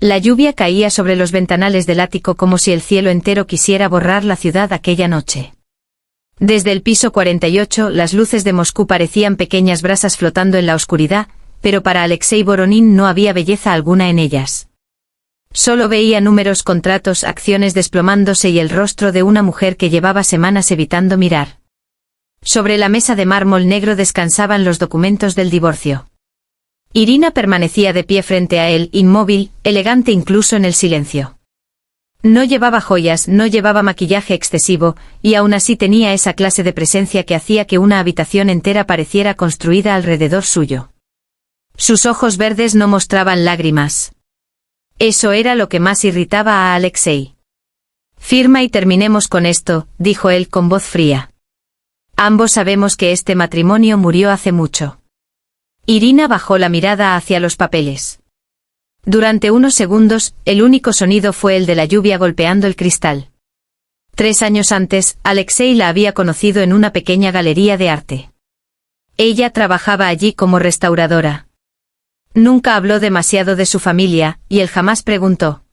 La lluvia caía sobre los ventanales del ático como si el cielo entero quisiera borrar la ciudad aquella noche. Desde el piso 48 las luces de Moscú parecían pequeñas brasas flotando en la oscuridad, pero para Alexei Voronin no había belleza alguna en ellas. Solo veía números, contratos, acciones desplomándose y el rostro de una mujer que llevaba semanas evitando mirar. Sobre la mesa de mármol negro descansaban los documentos del divorcio. Irina permanecía de pie frente a él, inmóvil, elegante incluso en el silencio. No llevaba joyas, no llevaba maquillaje excesivo, y aún así tenía esa clase de presencia que hacía que una habitación entera pareciera construida alrededor suyo. Sus ojos verdes no mostraban lágrimas. Eso era lo que más irritaba a Alexei. «Firma y terminemos con esto», dijo él con voz fría. «Ambos sabemos que este matrimonio murió hace mucho». Irina bajó la mirada hacia los papeles. Durante unos segundos, el único sonido fue el de la lluvia golpeando el cristal. 3 años antes, Alexei la había conocido en una pequeña galería de arte. Ella trabajaba allí como restauradora. Nunca habló demasiado de su familia, y él jamás preguntó.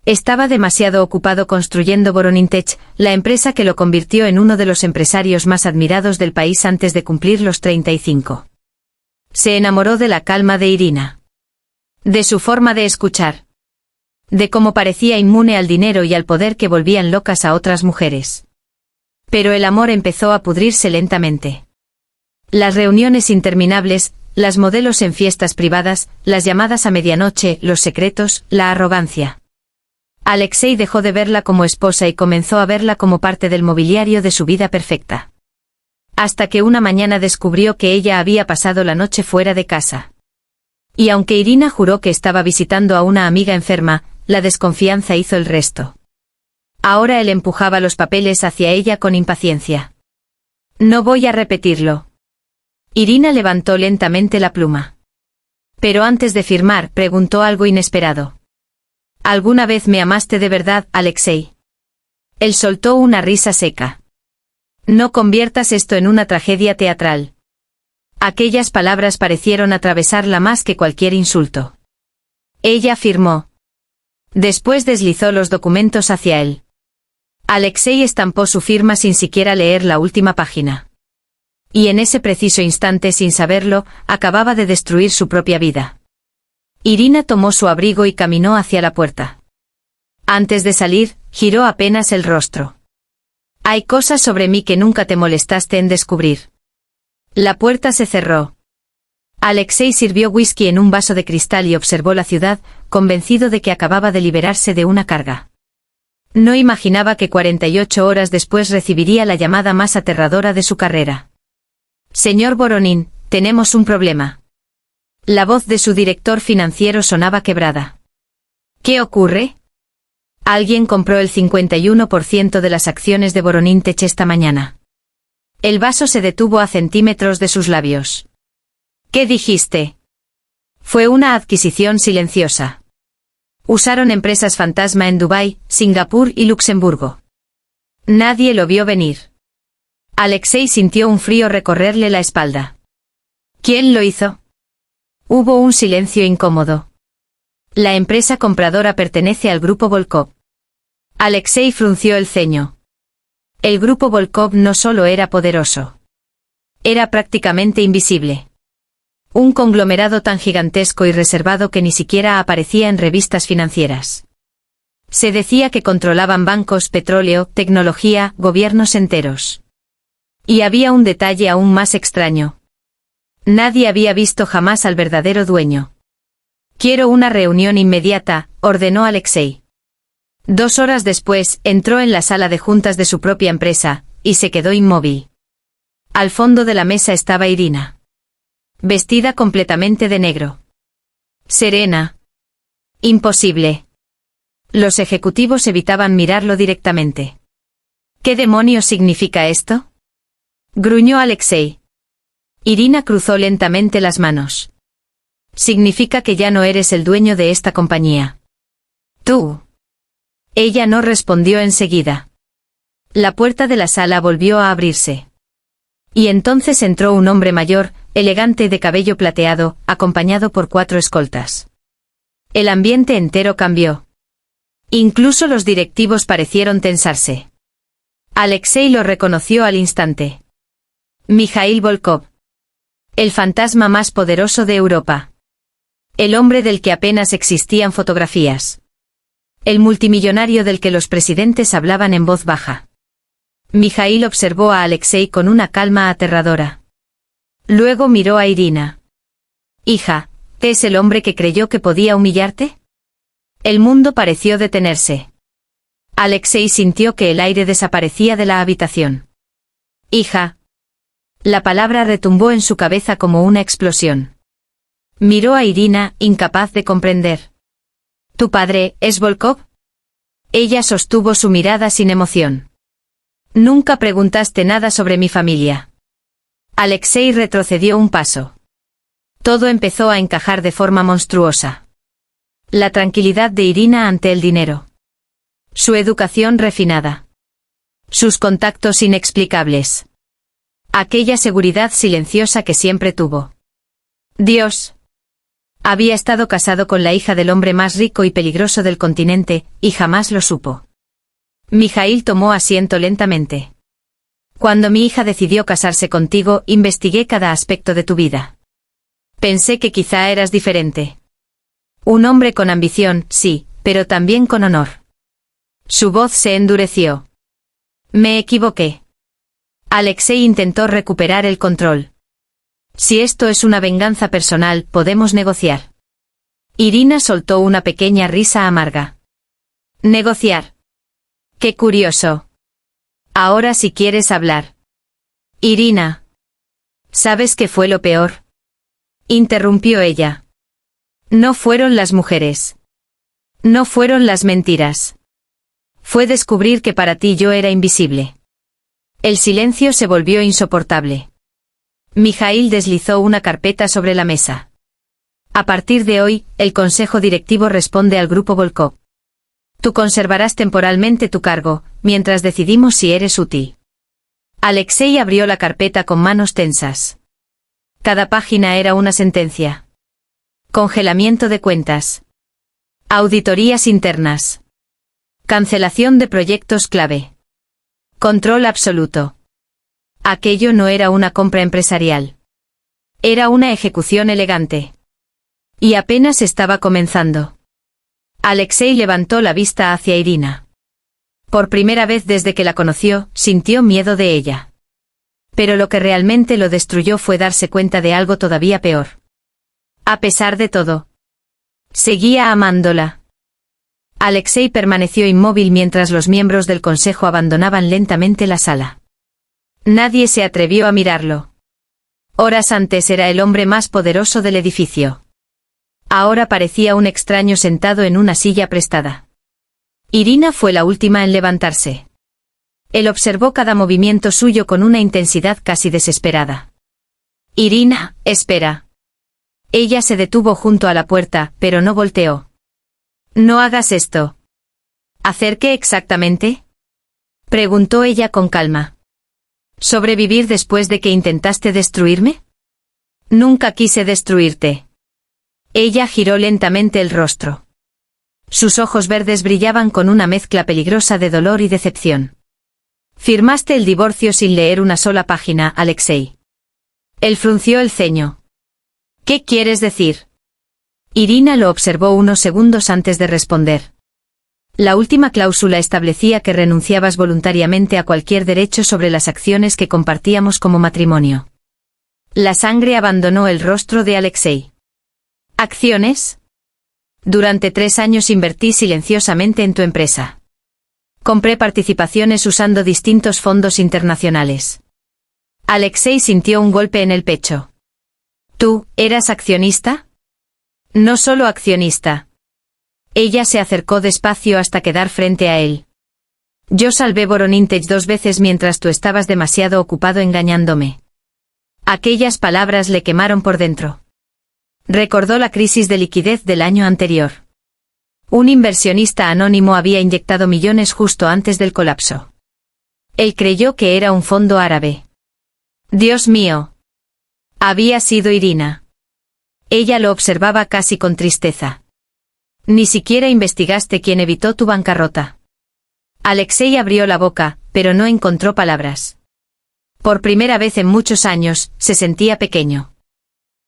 Estaba demasiado ocupado construyendo Voronintech, la empresa que lo convirtió en uno de los empresarios más admirados del país antes de cumplir los 35. Se enamoró de la calma de Irina. De su forma de escuchar. De cómo parecía inmune al dinero y al poder que volvían locas a otras mujeres. Pero el amor empezó a pudrirse lentamente. Las reuniones interminables, las modelos en fiestas privadas, las llamadas a medianoche, los secretos, la arrogancia. Alexei dejó de verla como esposa y comenzó a verla como parte del mobiliario de su vida perfecta. Hasta que una mañana descubrió que ella había pasado la noche fuera de casa. Y aunque Irina juró que estaba visitando a una amiga enferma, la desconfianza hizo el resto. Ahora él empujaba los papeles hacia ella con impaciencia. «No voy a repetirlo». Irina levantó lentamente la pluma. Pero antes de firmar, preguntó algo inesperado. «¿Alguna vez me amaste de verdad, Alexei?» Él soltó una risa seca. «No conviertas esto en una tragedia teatral». Aquellas palabras parecieron atravesarla más que cualquier insulto. Ella firmó. Después deslizó los documentos hacia él. Alexei estampó su firma sin siquiera leer la última página. Y en ese preciso instante, sin saberlo, acababa de destruir su propia vida. Irina tomó su abrigo y caminó hacia la puerta. Antes de salir, giró apenas el rostro. «Hay cosas sobre mí que nunca te molestaste en descubrir». La puerta se cerró. Alexei sirvió whisky en un vaso de cristal y observó la ciudad, convencido de que acababa de liberarse de una carga. No imaginaba que 48 horas después recibiría la llamada más aterradora de su carrera. «Señor Voronin, tenemos un problema». La voz de su director financiero sonaba quebrada. «¿Qué ocurre?» «Alguien compró el 51% de las acciones de Voronintech esta mañana». El vaso se detuvo a centímetros de sus labios. «¿Qué dijiste?» «Fue una adquisición silenciosa. Usaron empresas fantasma en Dubái, Singapur y Luxemburgo. Nadie lo vio venir». Alexei sintió un frío recorrerle la espalda. «¿Quién lo hizo?» Hubo un silencio incómodo. «La empresa compradora pertenece al grupo Volkov». Alexei frunció el ceño. El grupo Volkov no solo era poderoso. Era prácticamente invisible. Un conglomerado tan gigantesco y reservado que ni siquiera aparecía en revistas financieras. Se decía que controlaban bancos, petróleo, tecnología, gobiernos enteros. Y había un detalle aún más extraño. Nadie había visto jamás al verdadero dueño. «Quiero una reunión inmediata», ordenó Alexei. 2 horas después, entró en la sala de juntas de su propia empresa, y se quedó inmóvil. Al fondo de la mesa estaba Irina. Vestida completamente de negro. Serena. Imposible. Los ejecutivos evitaban mirarlo directamente. «¿Qué demonios significa esto?», gruñó Alexei. Irina cruzó lentamente las manos. «Significa que ya no eres el dueño de esta compañía. Tú». Ella no respondió enseguida. La puerta de la sala volvió a abrirse. Y entonces entró un hombre mayor, elegante de cabello plateado, acompañado por 4 escoltas. El ambiente entero cambió. Incluso los directivos parecieron tensarse. Alexei lo reconoció al instante. Mikhail Volkov. El fantasma más poderoso de Europa. El hombre del que apenas existían fotografías. El multimillonario del que los presidentes hablaban en voz baja. Mikhail observó a Alexei con una calma aterradora. Luego miró a Irina. Hija, ¿es el hombre que creyó que podía humillarte? El mundo pareció detenerse. Alexei sintió que el aire desaparecía de la habitación. Hija. La palabra retumbó en su cabeza como una explosión. Miró a Irina, incapaz de comprender. ¿Tu padre es Volkov? Ella sostuvo su mirada sin emoción. Nunca preguntaste nada sobre mi familia. Alexei retrocedió un paso. Todo empezó a encajar de forma monstruosa. La tranquilidad de Irina ante el dinero. Su educación refinada. Sus contactos inexplicables. Aquella seguridad silenciosa que siempre tuvo. Dios. Había estado casado con la hija del hombre más rico y peligroso del continente, y jamás lo supo. Mikhail tomó asiento lentamente. Cuando mi hija decidió casarse contigo, investigué cada aspecto de tu vida. Pensé que quizá eras diferente. Un hombre con ambición, sí, pero también con honor. Su voz se endureció. Me equivoqué. Alexei intentó recuperar el control. Si esto es una venganza personal, podemos negociar. Irina soltó una pequeña risa amarga. Negociar. Qué curioso. Ahora si quieres hablar. Irina. ¿Sabes qué fue lo peor? Interrumpió ella. No fueron las mujeres. No fueron las mentiras. Fue descubrir que para ti yo era invisible. El silencio se volvió insoportable. Mikhail deslizó una carpeta sobre la mesa. A partir de hoy, el consejo directivo responde al grupo Volkov. Tú conservarás temporalmente tu cargo, mientras decidimos si eres útil. Alexei abrió la carpeta con manos tensas. Cada página era una sentencia. Congelamiento de cuentas. Auditorías internas. Cancelación de proyectos clave. Control absoluto. Aquello no era una compra empresarial. Era una ejecución elegante. Y apenas estaba comenzando. Alexei levantó la vista hacia Irina. Por primera vez desde que la conoció, sintió miedo de ella. Pero lo que realmente lo destruyó fue darse cuenta de algo todavía peor. A pesar de todo, seguía amándola. Alexei permaneció inmóvil mientras los miembros del consejo abandonaban lentamente la sala. Nadie se atrevió a mirarlo. Horas antes era el hombre más poderoso del edificio. Ahora parecía un extraño sentado en una silla prestada. Irina fue la última en levantarse. Él observó cada movimiento suyo con una intensidad casi desesperada. Irina, espera. Ella se detuvo junto a la puerta, pero no volteó. No hagas esto. ¿Hacer qué exactamente? Preguntó ella con calma. ¿Sobrevivir después de que intentaste destruirme? Nunca quise destruirte. Ella giró lentamente el rostro. Sus ojos verdes brillaban con una mezcla peligrosa de dolor y decepción. Firmaste el divorcio sin leer una sola página, Alexei. Él frunció el ceño. ¿Qué quieres decir? Irina lo observó unos segundos antes de responder. La última cláusula establecía que renunciabas voluntariamente a cualquier derecho sobre las acciones que compartíamos como matrimonio. La sangre abandonó el rostro de Alexei. ¿Acciones? Durante 3 años invertí silenciosamente en tu empresa. Compré participaciones usando distintos fondos internacionales. Alexei sintió un golpe en el pecho. ¿Tú, eras accionista? No solo accionista. Ella se acercó despacio hasta quedar frente a él. Yo salvé Voronintech 2 veces mientras tú estabas demasiado ocupado engañándome. Aquellas palabras le quemaron por dentro. Recordó la crisis de liquidez del año anterior. Un inversionista anónimo había inyectado millones justo antes del colapso. Él creyó que era un fondo árabe. Dios mío. Había sido Irina. Ella lo observaba casi con tristeza. Ni siquiera investigaste quién evitó tu bancarrota. Alexei abrió la boca, pero no encontró palabras. Por primera vez en muchos años, se sentía pequeño.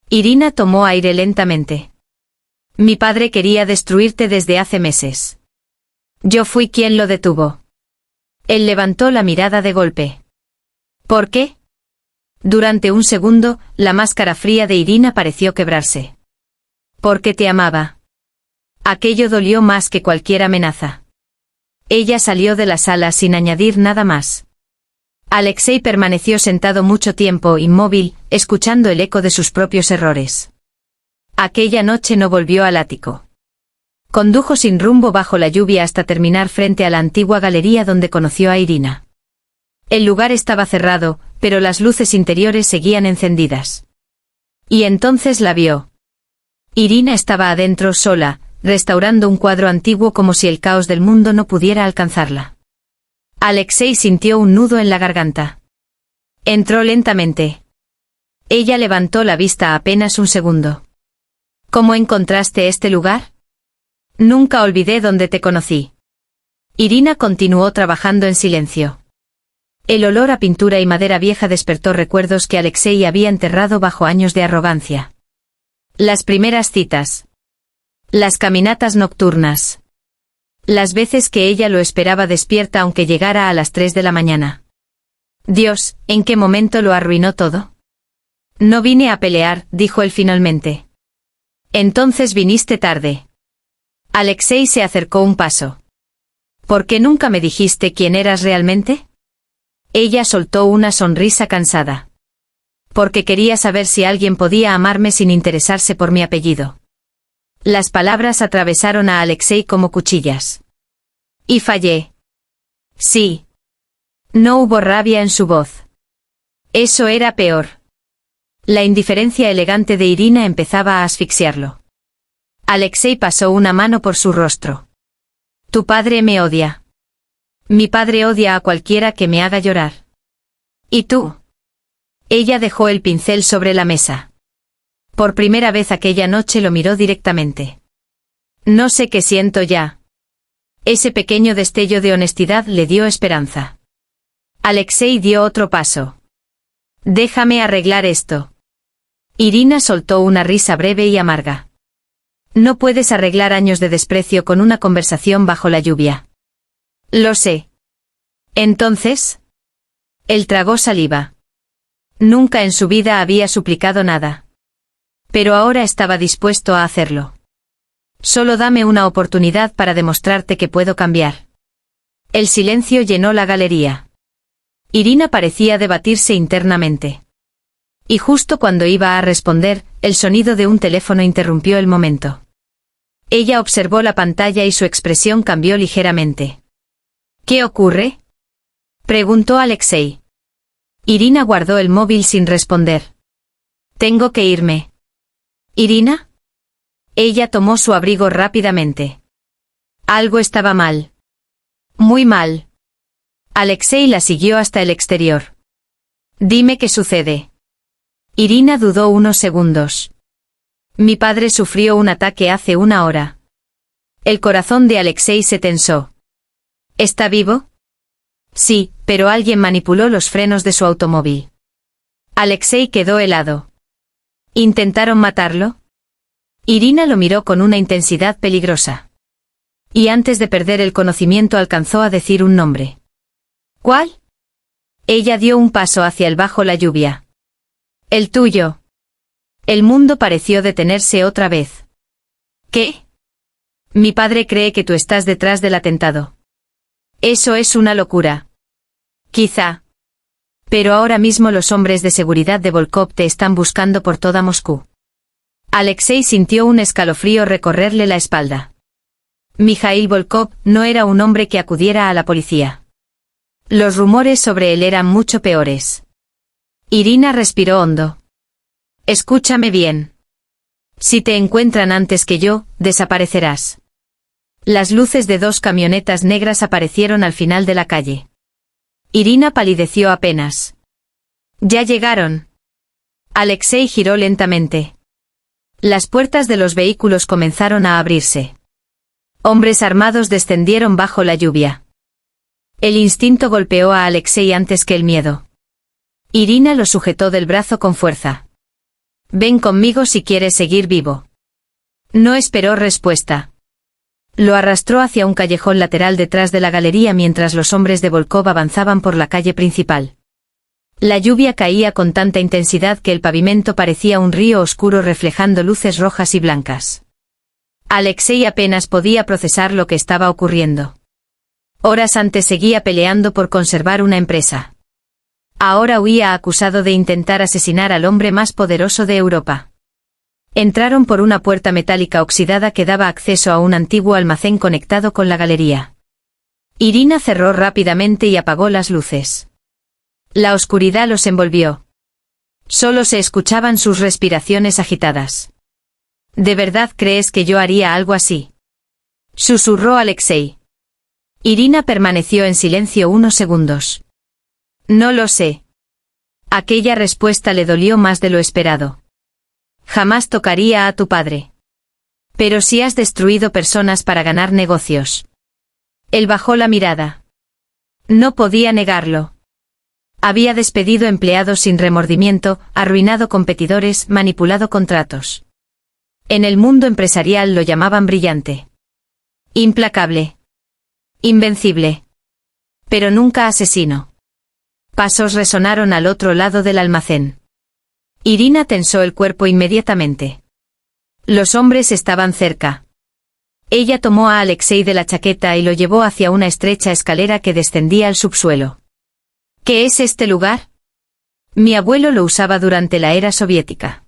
Irina tomó aire lentamente. Mi padre quería destruirte desde hace meses. Yo fui quien lo detuvo. Él levantó la mirada de golpe. ¿Por qué? Durante un segundo, la máscara fría de Irina pareció quebrarse. Porque te amaba. Aquello dolió más que cualquier amenaza. Ella salió de la sala sin añadir nada más. Alexei permaneció sentado mucho tiempo inmóvil, escuchando el eco de sus propios errores. Aquella noche no volvió al ático. Condujo sin rumbo bajo la lluvia hasta terminar frente a la antigua galería donde conoció a Irina. El lugar estaba cerrado, pero las luces interiores seguían encendidas. Y entonces la vio. Irina estaba adentro sola, restaurando un cuadro antiguo como si el caos del mundo no pudiera alcanzarla. Alexei sintió un nudo en la garganta. Entró lentamente. Ella levantó la vista apenas un segundo. ¿Cómo encontraste este lugar? Nunca olvidé dónde te conocí. Irina continuó trabajando en silencio. El olor a pintura y madera vieja despertó recuerdos que Alexei había enterrado bajo años de arrogancia. Las primeras citas. Las caminatas nocturnas. Las veces que ella lo esperaba despierta aunque llegara a las 3 de la mañana. Dios, ¿en qué momento lo arruinó todo? No vine a pelear, dijo él finalmente. Entonces viniste tarde. Alexei se acercó un paso. ¿Por qué nunca me dijiste quién eras realmente? Ella soltó una sonrisa cansada. Porque quería saber si alguien podía amarme sin interesarse por mi apellido. Las palabras atravesaron a Alexei como cuchillas. Y fallé. Sí. No hubo rabia en su voz. Eso era peor. La indiferencia elegante de Irina empezaba a asfixiarlo. Alexei pasó una mano por su rostro. Tu padre me odia. Mi padre odia a cualquiera que me haga llorar. ¿Y tú? Ella dejó el pincel sobre la mesa. Por primera vez aquella noche lo miró directamente. No sé qué siento ya. Ese pequeño destello de honestidad le dio esperanza. Alexei dio otro paso. Déjame arreglar esto. Irina soltó una risa breve y amarga. No puedes arreglar años de desprecio con una conversación bajo la lluvia. Lo sé. Entonces. Él tragó saliva. Nunca en su vida había suplicado nada. Pero ahora estaba dispuesto a hacerlo. Solo dame una oportunidad para demostrarte que puedo cambiar. El silencio llenó la galería. Irina parecía debatirse internamente. Y justo cuando iba a responder, el sonido de un teléfono interrumpió el momento. Ella observó la pantalla y su expresión cambió ligeramente. ¿Qué ocurre? Preguntó Alexei. Irina guardó el móvil sin responder. Tengo que irme. ¿Irina? Ella tomó su abrigo rápidamente. Algo estaba mal. Muy mal. Alexei la siguió hasta el exterior. Dime qué sucede. Irina dudó unos segundos. Mi padre sufrió un ataque hace una hora. El corazón de Alexei se tensó. ¿Está vivo? Sí, pero alguien manipuló los frenos de su automóvil. Alexei quedó helado. ¿Intentaron matarlo? Irina lo miró con una intensidad peligrosa. Y antes de perder el conocimiento alcanzó a decir un nombre. ¿Cuál? Ella dio un paso hacia el bajo la lluvia. El tuyo. El mundo pareció detenerse otra vez. ¿Qué? Mi padre cree que tú estás detrás del atentado. Eso es una locura. Quizá. Pero ahora mismo los hombres de seguridad de Volkov te están buscando por toda Moscú. Alexei sintió un escalofrío recorrerle la espalda. Mikhail Volkov no era un hombre que acudiera a la policía. Los rumores sobre él eran mucho peores. Irina respiró hondo. Escúchame bien. Si te encuentran antes que yo, desaparecerás. Las luces de 2 camionetas negras aparecieron al final de la calle. Irina palideció apenas. Ya llegaron. Alexei giró lentamente. Las puertas de los vehículos comenzaron a abrirse. Hombres armados descendieron bajo la lluvia. El instinto golpeó a Alexei antes que el miedo. Irina lo sujetó del brazo con fuerza. Ven conmigo si quieres seguir vivo. No esperó respuesta. Lo arrastró hacia un callejón lateral detrás de la galería mientras los hombres de Volkov avanzaban por la calle principal. La lluvia caía con tanta intensidad que el pavimento parecía un río oscuro reflejando luces rojas y blancas. Alexei apenas podía procesar lo que estaba ocurriendo. Horas antes seguía peleando por conservar una empresa. Ahora huía acusado de intentar asesinar al hombre más poderoso de Europa. Entraron por una puerta metálica oxidada que daba acceso a un antiguo almacén conectado con la galería. Irina cerró rápidamente y apagó las luces. La oscuridad los envolvió. Solo se escuchaban sus respiraciones agitadas. ¿De verdad crees que yo haría algo así?, susurró Alexei. Irina permaneció en silencio unos segundos. No lo sé. Aquella respuesta le dolió más de lo esperado. Jamás tocaría a tu padre. Pero si has destruido personas para ganar negocios. Él bajó la mirada. No podía negarlo. Había despedido empleados sin remordimiento, arruinado competidores, manipulado contratos. En el mundo empresarial lo llamaban brillante. Implacable. Invencible. Pero nunca asesino. Pasos resonaron al otro lado del almacén. Irina tensó el cuerpo inmediatamente. Los hombres estaban cerca. Ella tomó a Alexei de la chaqueta y lo llevó hacia una estrecha escalera que descendía al subsuelo. ¿Qué es este lugar? Mi abuelo lo usaba durante la era soviética.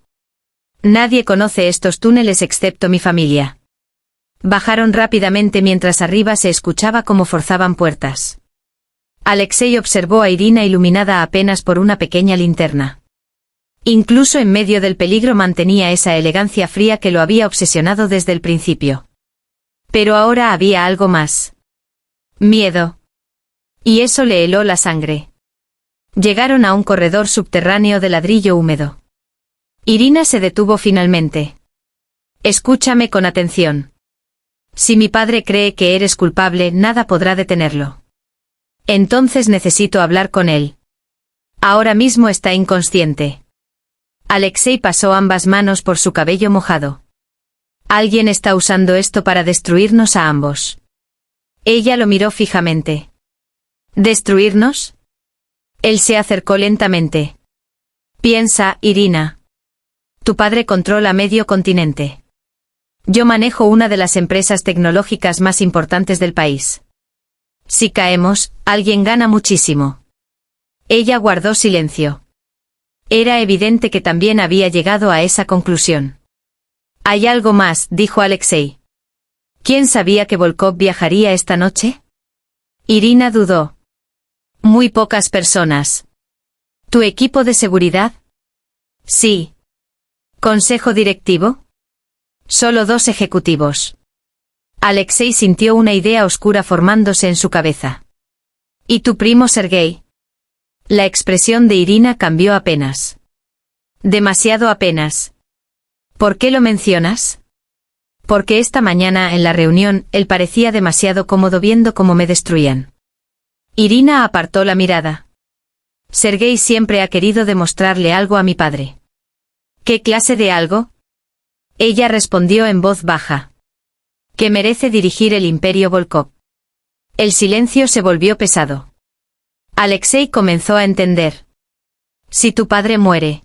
Nadie conoce estos túneles excepto mi familia. Bajaron rápidamente mientras arriba se escuchaba cómo forzaban puertas. Alexei observó a Irina iluminada apenas por una pequeña linterna. Incluso en medio del peligro mantenía esa elegancia fría que lo había obsesionado desde el principio. Pero ahora había algo más. Miedo. Y eso le heló la sangre. Llegaron a un corredor subterráneo de ladrillo húmedo. Irina se detuvo finalmente. Escúchame con atención. Si mi padre cree que eres culpable, nada podrá detenerlo. Entonces necesito hablar con él. Ahora mismo está inconsciente. Alexei pasó ambas manos por su cabello mojado. Alguien está usando esto para destruirnos a ambos. Ella lo miró fijamente. ¿Destruirnos? Él se acercó lentamente. Piensa, Irina. Tu padre controla medio continente. Yo manejo una de las empresas tecnológicas más importantes del país. Si caemos, alguien gana muchísimo. Ella guardó silencio. Era evidente que también había llegado a esa conclusión. Hay algo más, dijo Alexei. ¿Quién sabía que Volkov viajaría esta noche? Irina dudó. Muy pocas personas. ¿Tu equipo de seguridad? Sí. ¿Consejo directivo? Solo 2 ejecutivos. Alexei sintió una idea oscura formándose en su cabeza. ¿Y tu primo Sergei? La expresión de Irina cambió apenas. Demasiado apenas. ¿Por qué lo mencionas? Porque esta mañana en la reunión él parecía demasiado cómodo viendo cómo me destruían. Irina apartó la mirada. Sergei siempre ha querido demostrarle algo a mi padre. ¿Qué clase de algo? Ella respondió en voz baja. Que merece dirigir el Imperio Volkov. El silencio se volvió pesado. Alexei comenzó a entender. Si tu padre muere,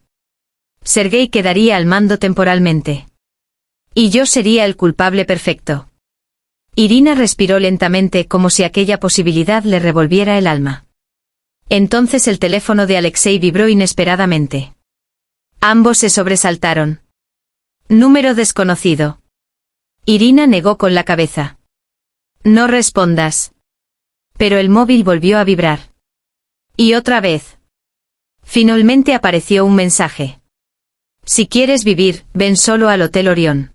Sergei quedaría al mando temporalmente. Y yo sería el culpable perfecto. Irina respiró lentamente como si aquella posibilidad le revolviera el alma. Entonces el teléfono de Alexei vibró inesperadamente. Ambos se sobresaltaron. Número desconocido. Irina negó con la cabeza. No respondas. Pero el móvil volvió a vibrar. Y otra vez. Finalmente apareció un mensaje. Si quieres vivir, ven solo al Hotel Orión.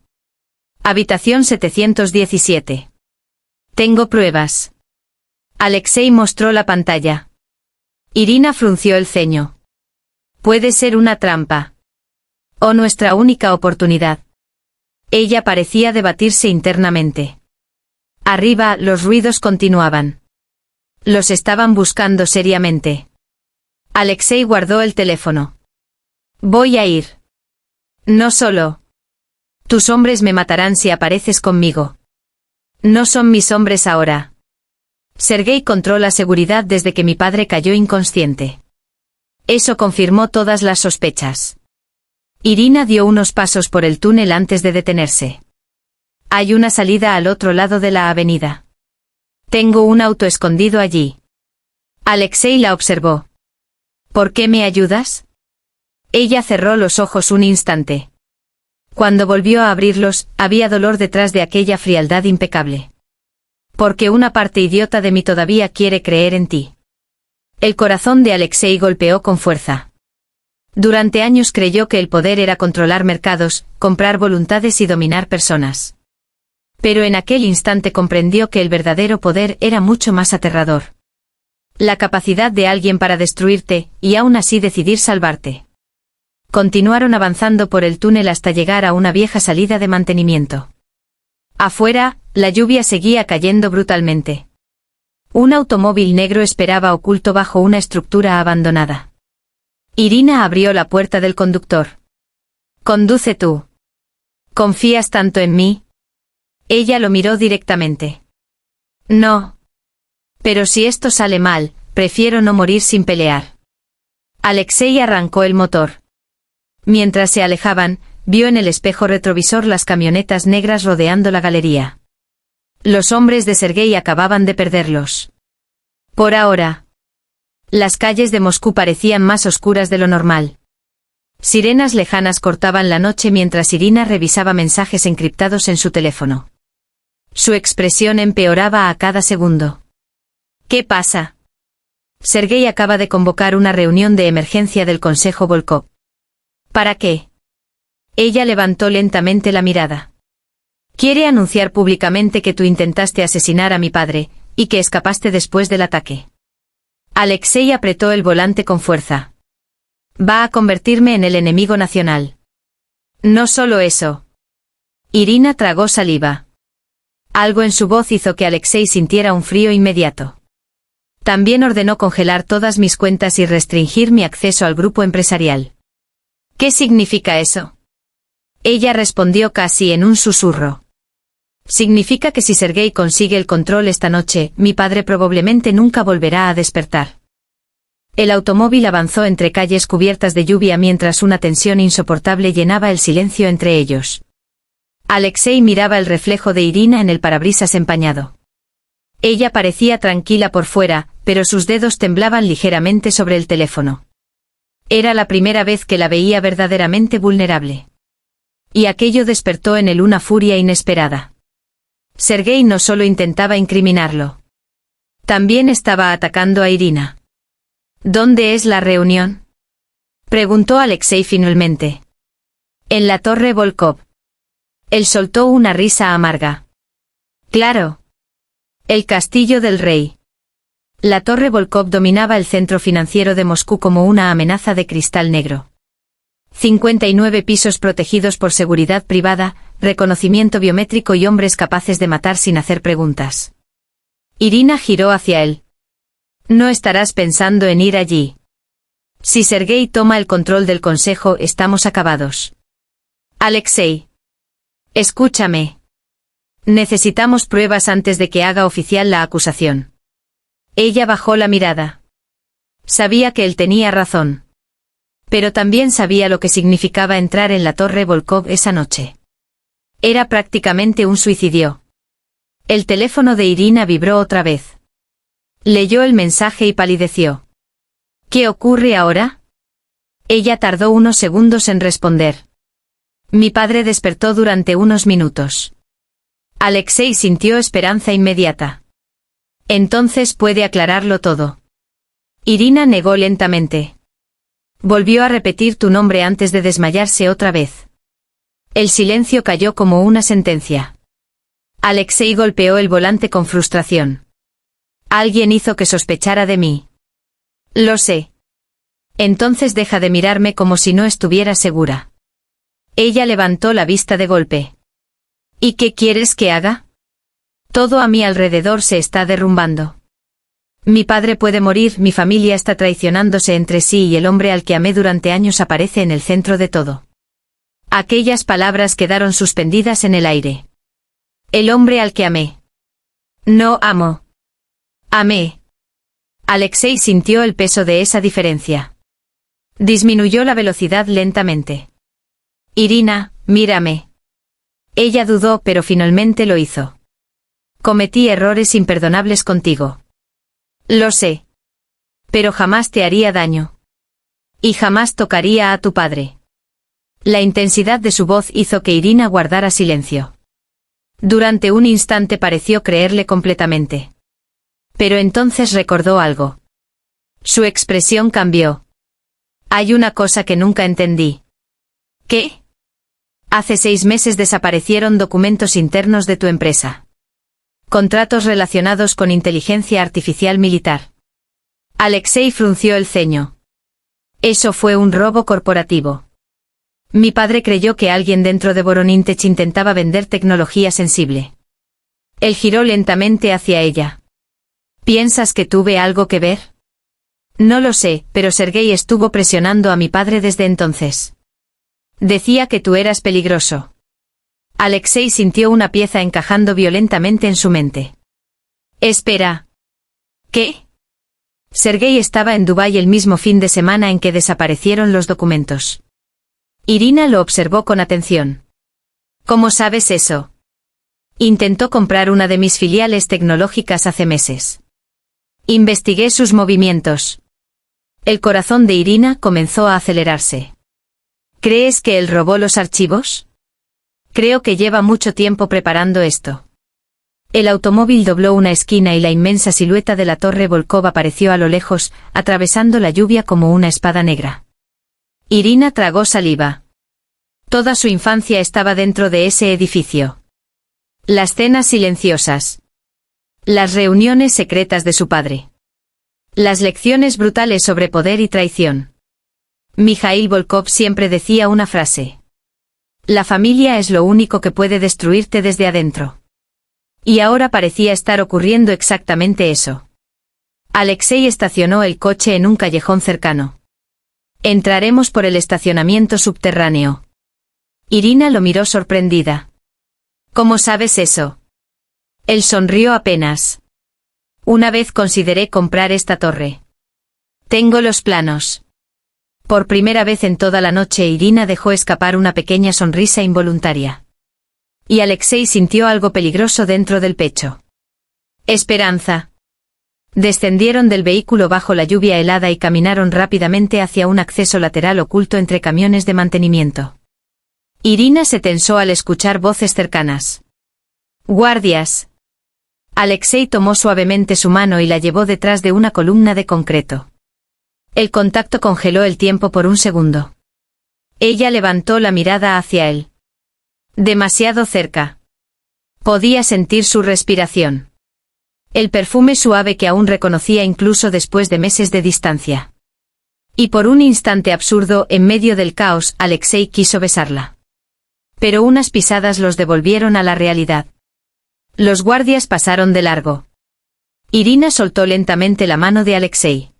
Habitación 717. Tengo pruebas. Alexei mostró la pantalla. Irina frunció el ceño. Puede ser una trampa. O nuestra única oportunidad. Ella parecía debatirse internamente. Arriba, los ruidos continuaban. Los estaban buscando seriamente. Alexei guardó el teléfono. Voy a ir. No solo. Tus hombres me matarán si apareces conmigo. No son mis hombres ahora. Sergei controla seguridad desde que mi padre cayó inconsciente. Eso confirmó todas las sospechas. Irina dio unos pasos por el túnel antes de detenerse. Hay una salida al otro lado de la avenida. Tengo un auto escondido allí. Alexei la observó. ¿Por qué me ayudas? Ella cerró los ojos un instante. Cuando volvió a abrirlos, había dolor detrás de aquella frialdad impecable. Porque una parte idiota de mí todavía quiere creer en ti. El corazón de Alexei golpeó con fuerza. Durante años creyó que el poder era controlar mercados, comprar voluntades y dominar personas. Pero en aquel instante comprendió que el verdadero poder era mucho más aterrador. La capacidad de alguien para destruirte, y aún así decidir salvarte. Continuaron avanzando por el túnel hasta llegar a una vieja salida de mantenimiento. Afuera, la lluvia seguía cayendo brutalmente. Un automóvil negro esperaba oculto bajo una estructura abandonada. Irina abrió la puerta del conductor. Conduce tú. ¿Confías tanto en mí? Ella lo miró directamente. No. Pero si esto sale mal, prefiero no morir sin pelear. Alexei arrancó el motor. Mientras se alejaban, vio en el espejo retrovisor las camionetas negras rodeando la galería. Los hombres de Sergei acababan de perderlos. Por ahora. Las calles de Moscú parecían más oscuras de lo normal. Sirenas lejanas cortaban la noche mientras Irina revisaba mensajes encriptados en su teléfono. Su expresión empeoraba a cada segundo. ¿Qué pasa? Sergei acaba de convocar una reunión de emergencia del Consejo Volkov. ¿Para qué? Ella levantó lentamente la mirada. Quiere anunciar públicamente que tú intentaste asesinar a mi padre, y que escapaste después del ataque. Alexei apretó el volante con fuerza. Va a convertirme en el enemigo nacional. No solo eso. Irina tragó saliva. Algo en su voz hizo que Alexei sintiera un frío inmediato. También ordenó congelar todas mis cuentas y restringir mi acceso al grupo empresarial. ¿Qué significa eso? Ella respondió casi en un susurro. Significa que si Sergei consigue el control esta noche, mi padre probablemente nunca volverá a despertar. El automóvil avanzó entre calles cubiertas de lluvia mientras una tensión insoportable llenaba el silencio entre ellos. Alexei miraba el reflejo de Irina en el parabrisas empañado. Ella parecía tranquila por fuera, pero sus dedos temblaban ligeramente sobre el teléfono. Era la primera vez que la veía verdaderamente vulnerable. Y aquello despertó en él una furia inesperada. Sergei no solo intentaba incriminarlo. También estaba atacando a Irina. ¿Dónde es la reunión? Preguntó Alexei finalmente. En la Torre Volkov. Él soltó una risa amarga. Claro. El castillo del rey. La Torre Volkov dominaba el centro financiero de Moscú como una amenaza de cristal negro. 59 pisos protegidos por seguridad privada, reconocimiento biométrico y hombres capaces de matar sin hacer preguntas. Irina giró hacia él. No estarás pensando en ir allí. Si Sergei toma el control del consejo, estamos acabados. Alexei. Escúchame. Necesitamos pruebas antes de que haga oficial la acusación. Ella bajó la mirada. Sabía que él tenía razón. Pero también sabía lo que significaba entrar en la Torre Volkov esa noche. Era prácticamente un suicidio. El teléfono de Irina vibró otra vez. Leyó el mensaje y palideció. ¿Qué ocurre ahora? Ella tardó unos segundos en responder. Mi padre despertó durante unos minutos. Alexei sintió esperanza inmediata. Entonces puede aclararlo todo. Irina negó lentamente. Volvió a repetir tu nombre antes de desmayarse otra vez. El silencio cayó como una sentencia. Alexei golpeó el volante con frustración. Alguien hizo que sospechara de mí. Lo sé. Entonces deja de mirarme como si no estuviera segura. Ella levantó la vista de golpe. ¿Y qué quieres que haga? Todo a mi alrededor se está derrumbando. Mi padre puede morir, mi familia está traicionándose entre sí y el hombre al que amé durante años aparece en el centro de todo. Aquellas palabras quedaron suspendidas en el aire. El hombre al que amé. No amo. Amé. Alexei sintió el peso de esa diferencia. Disminuyó la velocidad lentamente. Irina, mírame. Ella dudó, pero finalmente lo hizo. Cometí errores imperdonables contigo. Lo sé. Pero jamás te haría daño. Y jamás tocaría a tu padre. La intensidad de su voz hizo que Irina guardara silencio. Durante un instante pareció creerle completamente. Pero entonces recordó algo. Su expresión cambió. Hay una cosa que nunca entendí. ¿Qué? Hace 6 meses desaparecieron documentos internos de tu empresa. Contratos relacionados con inteligencia artificial militar. Alexei frunció el ceño. Eso fue un robo corporativo. Mi padre creyó que alguien dentro de Voronintech intentaba vender tecnología sensible. Él giró lentamente hacia ella. ¿Piensas que tuve algo que ver? No lo sé, pero Sergei estuvo presionando a mi padre desde entonces. Decía que tú eras peligroso. Alexei sintió una pieza encajando violentamente en su mente. Espera. ¿Qué? Sergei estaba en Dubái el mismo fin de semana en que desaparecieron los documentos. Irina lo observó con atención. ¿Cómo sabes eso? Intentó comprar una de mis filiales tecnológicas hace meses. Investigué sus movimientos. El corazón de Irina comenzó a acelerarse. ¿Crees que él robó los archivos? Creo que lleva mucho tiempo preparando esto. El automóvil dobló una esquina y la inmensa silueta de la torre Volkov apareció a lo lejos, atravesando la lluvia como una espada negra. Irina tragó saliva. Toda su infancia estaba dentro de ese edificio. Las cenas silenciosas. Las reuniones secretas de su padre. Las lecciones brutales sobre poder y traición. Mikhail Volkov siempre decía una frase. La familia es lo único que puede destruirte desde adentro. Y ahora parecía estar ocurriendo exactamente eso. Alexei estacionó el coche en un callejón cercano. Entraremos por el estacionamiento subterráneo. Irina lo miró sorprendida. ¿Cómo sabes eso? Él sonrió apenas. Una vez consideré comprar esta torre. Tengo los planos. Por primera vez en toda la noche Irina dejó escapar una pequeña sonrisa involuntaria. Y Alexei sintió algo peligroso dentro del pecho. Esperanza. Descendieron del vehículo bajo la lluvia helada y caminaron rápidamente hacia un acceso lateral oculto entre camiones de mantenimiento. Irina se tensó al escuchar voces cercanas. ¡Guardias! Alexei tomó suavemente su mano y la llevó detrás de una columna de concreto. El contacto congeló el tiempo por un segundo. Ella levantó la mirada hacia él. Demasiado cerca. Podía sentir su respiración. El perfume suave que aún reconocía incluso después de meses de distancia. Y por un instante absurdo, en medio del caos, Alexei quiso besarla. Pero unas pisadas los devolvieron a la realidad. Los guardias pasaron de largo. Irina soltó lentamente la mano de Alexei.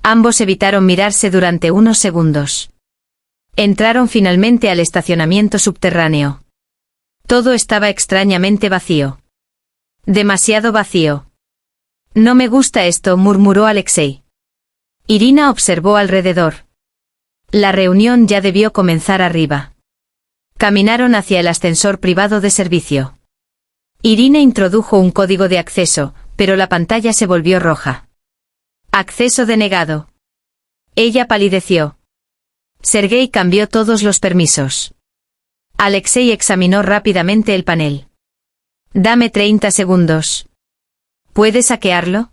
Ambos evitaron mirarse durante unos segundos. Entraron finalmente al estacionamiento subterráneo. Todo estaba extrañamente vacío. Demasiado vacío. No me gusta esto, murmuró Alexei. Irina observó alrededor. La reunión ya debió comenzar arriba. Caminaron hacia el ascensor privado de servicio. Irina introdujo un código de acceso, pero la pantalla se volvió roja. Acceso denegado. Ella palideció. Sergei cambió todos los permisos. Alexei examinó rápidamente el panel. Dame 30 segundos. ¿Puedes hackearlo?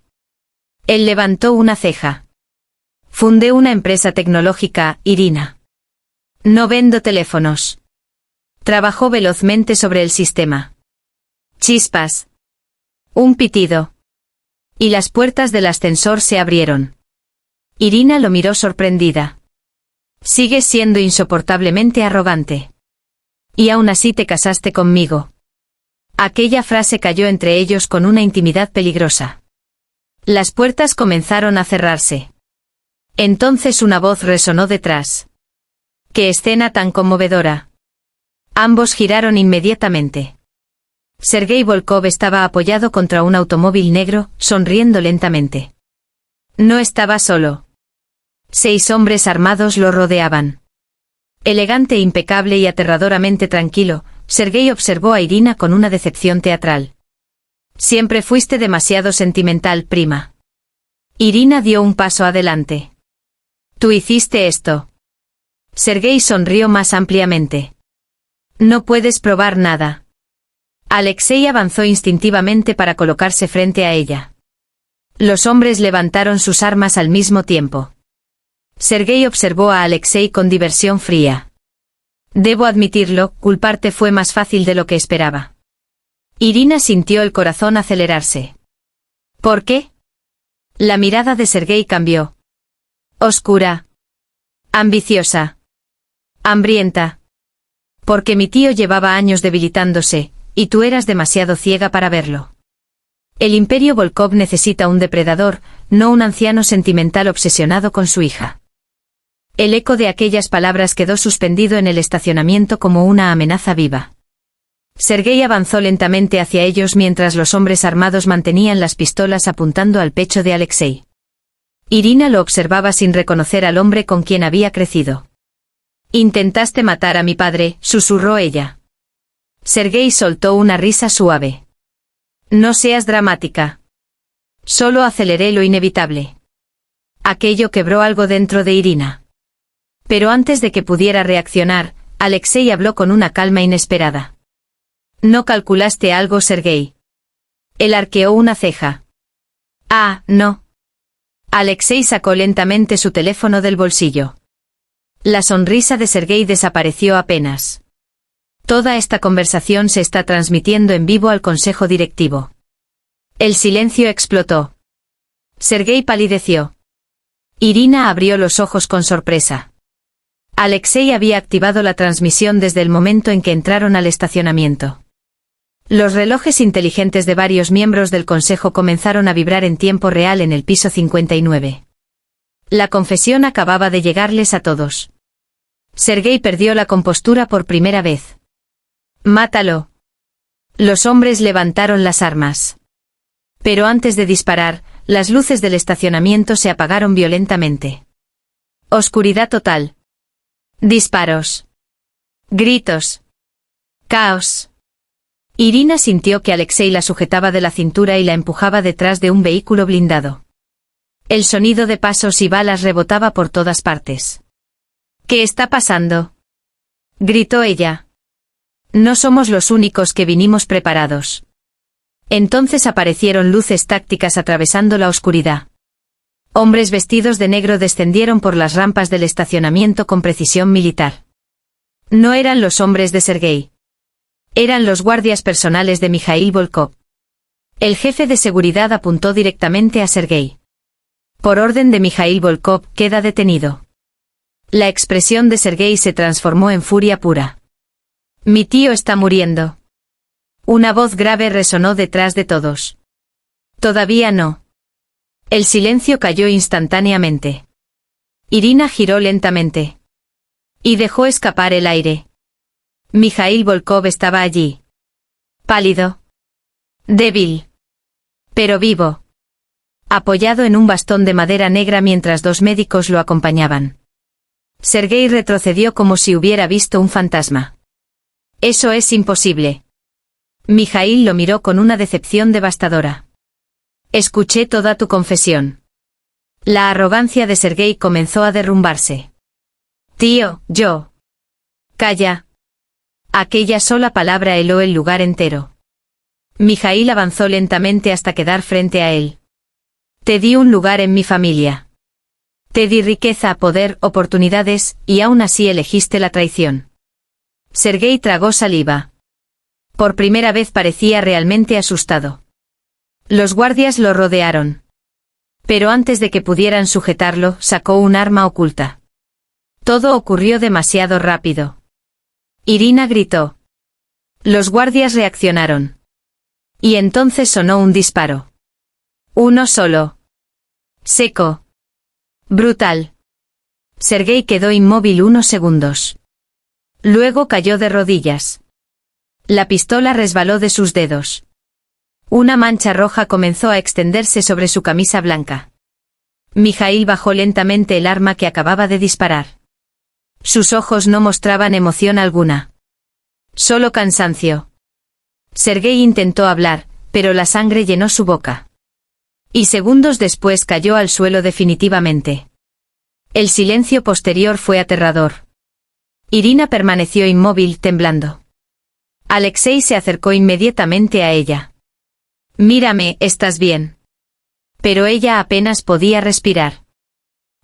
Él levantó una ceja. Fundé una empresa tecnológica, Irina. No vendo teléfonos. Trabajó velozmente sobre el sistema. Chispas. Un pitido. Y las puertas del ascensor se abrieron. Irina lo miró sorprendida. Sigues siendo insoportablemente arrogante. Y aún así te casaste conmigo. Aquella frase cayó entre ellos con una intimidad peligrosa. Las puertas comenzaron a cerrarse. Entonces una voz resonó detrás. ¡Qué escena tan conmovedora! Ambos giraron inmediatamente. Sergei Volkov estaba apoyado contra un automóvil negro, sonriendo lentamente. No estaba solo. 6 hombres armados lo rodeaban. Elegante, impecable y aterradoramente tranquilo, Sergei observó a Irina con una decepción teatral. Siempre fuiste demasiado sentimental, prima. Irina dio un paso adelante. Tú hiciste esto. Sergei sonrió más ampliamente. No puedes probar nada. Alexei avanzó instintivamente para colocarse frente a ella. Los hombres levantaron sus armas al mismo tiempo. Sergei observó a Alexei con diversión fría. Debo admitirlo, culparte fue más fácil de lo que esperaba. Irina sintió el corazón acelerarse. ¿Por qué? La mirada de Sergei cambió. Oscura. Ambiciosa. Hambrienta. Porque mi tío llevaba años debilitándose, y tú eras demasiado ciega para verlo. El Imperio Volkov necesita un depredador, no un anciano sentimental obsesionado con su hija. El eco de aquellas palabras quedó suspendido en el estacionamiento como una amenaza viva. Sergei avanzó lentamente hacia ellos mientras los hombres armados mantenían las pistolas apuntando al pecho de Alexei. Irina lo observaba sin reconocer al hombre con quien había crecido. Intentaste matar a mi padre, susurró ella. Sergei soltó una risa suave. No seas dramática. Solo aceleré lo inevitable. Aquello quebró algo dentro de Irina. Pero antes de que pudiera reaccionar, Alexei habló con una calma inesperada. ¿No calculaste algo, Sergei? Él arqueó una ceja. Ah, no. Alexei sacó lentamente su teléfono del bolsillo. La sonrisa de Sergei desapareció apenas. Toda esta conversación se está transmitiendo en vivo al consejo directivo. El silencio explotó. Sergei palideció. Irina abrió los ojos con sorpresa. Alexei había activado la transmisión desde el momento en que entraron al estacionamiento. Los relojes inteligentes de varios miembros del consejo comenzaron a vibrar en tiempo real en el piso 59. La confesión acababa de llegarles a todos. Sergei perdió la compostura por primera vez. «Mátalo». Los hombres levantaron las armas. Pero antes de disparar, las luces del estacionamiento se apagaron violentamente. Oscuridad total. Disparos. Gritos. Caos. Irina sintió que Alexei la sujetaba de la cintura y la empujaba detrás de un vehículo blindado. El sonido de pasos y balas rebotaba por todas partes. «¿Qué está pasando?», gritó ella. «No somos los únicos que vinimos preparados». Entonces aparecieron luces tácticas atravesando la oscuridad. Hombres vestidos de negro descendieron por las rampas del estacionamiento con precisión militar. No eran los hombres de Sergei. Eran los guardias personales de Mikhail Volkov. El jefe de seguridad apuntó directamente a Sergei. Por orden de Mikhail Volkov, queda detenido. La expresión de Sergei se transformó en furia pura. «Mi tío está muriendo». Una voz grave resonó detrás de todos. «Todavía no». El silencio cayó instantáneamente. Irina giró lentamente. Y dejó escapar el aire. Mikhail Volkov estaba allí. Pálido. Débil. Pero vivo. Apoyado en un bastón de madera negra mientras 2 médicos lo acompañaban. Sergei retrocedió como si hubiera visto un fantasma. «Eso es imposible». Mikhail lo miró con una decepción devastadora. «Escuché toda tu confesión». La arrogancia de Sergei comenzó a derrumbarse. «Tío, yo». «Calla». Aquella sola palabra heló el lugar entero. Mikhail avanzó lentamente hasta quedar frente a él. «Te di un lugar en mi familia. Te di riqueza, poder, oportunidades, y aún así elegiste la traición». Sergei tragó saliva. Por primera vez parecía realmente asustado. Los guardias lo rodearon. Pero antes de que pudieran sujetarlo, sacó un arma oculta. Todo ocurrió demasiado rápido. Irina gritó. Los guardias reaccionaron. Y entonces sonó un disparo. Uno solo. Seco. Brutal. Sergei quedó inmóvil unos segundos. Luego cayó de rodillas. La pistola resbaló de sus dedos. Una mancha roja comenzó a extenderse sobre su camisa blanca. Mijaíl bajó lentamente el arma que acababa de disparar. Sus ojos no mostraban emoción alguna. Solo cansancio. Sergei intentó hablar, pero la sangre llenó su boca. Y segundos después cayó al suelo definitivamente. El silencio posterior fue aterrador. Irina permaneció inmóvil, temblando. Alexei se acercó inmediatamente a ella. «Mírame, ¿estás bien?» Pero ella apenas podía respirar.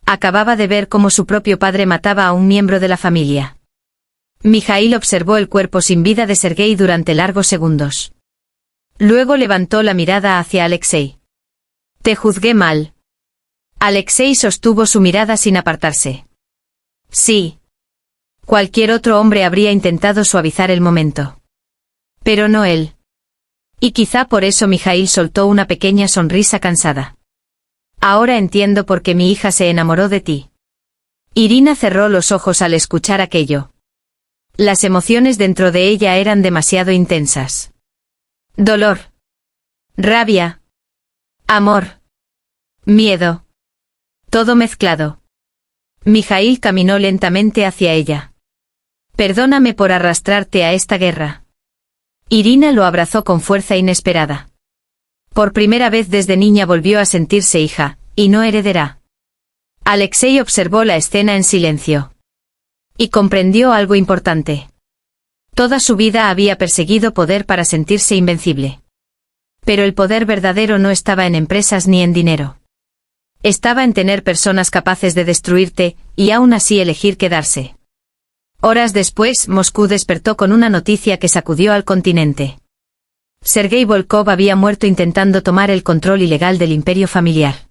Acababa de ver cómo su propio padre mataba a un miembro de la familia. Mijaíl observó el cuerpo sin vida de Sergei durante largos segundos. Luego levantó la mirada hacia Alexei. «Te juzgué mal». Alexei sostuvo su mirada sin apartarse. «Sí. Cualquier otro hombre habría intentado suavizar el momento. Pero no él». Y quizá por eso Mijaíl soltó una pequeña sonrisa cansada. «Ahora entiendo por qué mi hija se enamoró de ti». Irina cerró los ojos al escuchar aquello. Las emociones dentro de ella eran demasiado intensas. Dolor. Rabia. Amor. Miedo. Todo mezclado. Mijaíl caminó lentamente hacia ella. «Perdóname por arrastrarte a esta guerra». Irina lo abrazó con fuerza inesperada. Por primera vez desde niña volvió a sentirse hija, y no heredera. Alexei observó la escena en silencio. Y comprendió algo importante. Toda su vida había perseguido poder para sentirse invencible. Pero el poder verdadero no estaba en empresas ni en dinero. Estaba en tener personas capaces de destruirte, y aún así elegir quedarse. Horas después, Moscú despertó con una noticia que sacudió al continente. Sergei Volkov había muerto intentando tomar el control ilegal del imperio familiar.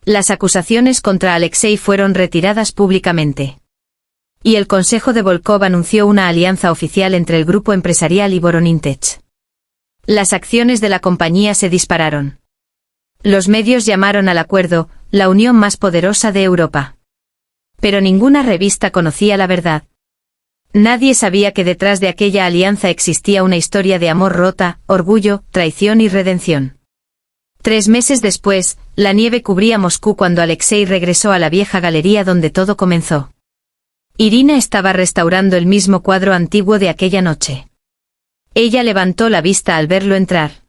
Las acusaciones contra Alexei fueron retiradas públicamente. Y el Consejo de Volkov anunció una alianza oficial entre el grupo empresarial y Voronintech. Las acciones de la compañía se dispararon. Los medios llamaron al acuerdo la unión más poderosa de Europa. Pero ninguna revista conocía la verdad. Nadie sabía que detrás de aquella alianza existía una historia de amor rota, orgullo, traición y redención. 3 meses después, la nieve cubría Moscú cuando Alexei regresó a la vieja galería donde todo comenzó. Irina estaba restaurando el mismo cuadro antiguo de aquella noche. Ella levantó la vista al verlo entrar.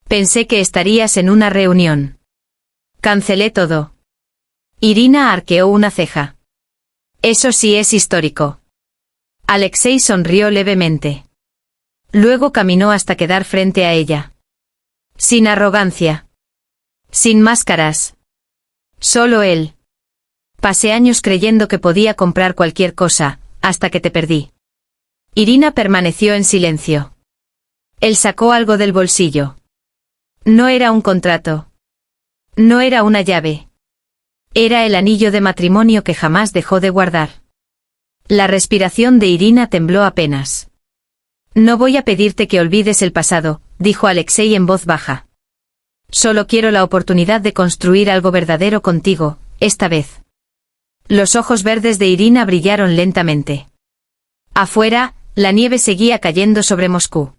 «Pensé que estarías en una reunión. Cancelé todo». Irina arqueó una ceja. «Eso sí es histórico». Alexei sonrió levemente. Luego caminó hasta quedar frente a ella. Sin arrogancia. Sin máscaras. Solo él. Pasé años creyendo que podía comprar cualquier cosa, hasta que te perdí. Irina permaneció en silencio. Él sacó algo del bolsillo. No era un contrato. No era una llave. Era el anillo de matrimonio que jamás dejó de guardar. La respiración de Irina tembló apenas. «No voy a pedirte que olvides el pasado», dijo Alexei en voz baja. «Solo quiero la oportunidad de construir algo verdadero contigo, esta vez». Los ojos verdes de Irina brillaron lentamente. Afuera, la nieve seguía cayendo sobre Moscú.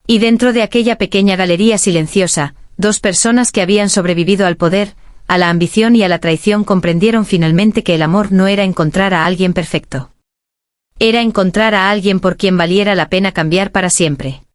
Y dentro de aquella pequeña galería silenciosa, 2 personas que habían sobrevivido al poder, a la ambición y a la traición comprendieron finalmente que el amor no era encontrar a alguien perfecto. Era encontrar a alguien por quien valiera la pena cambiar para siempre.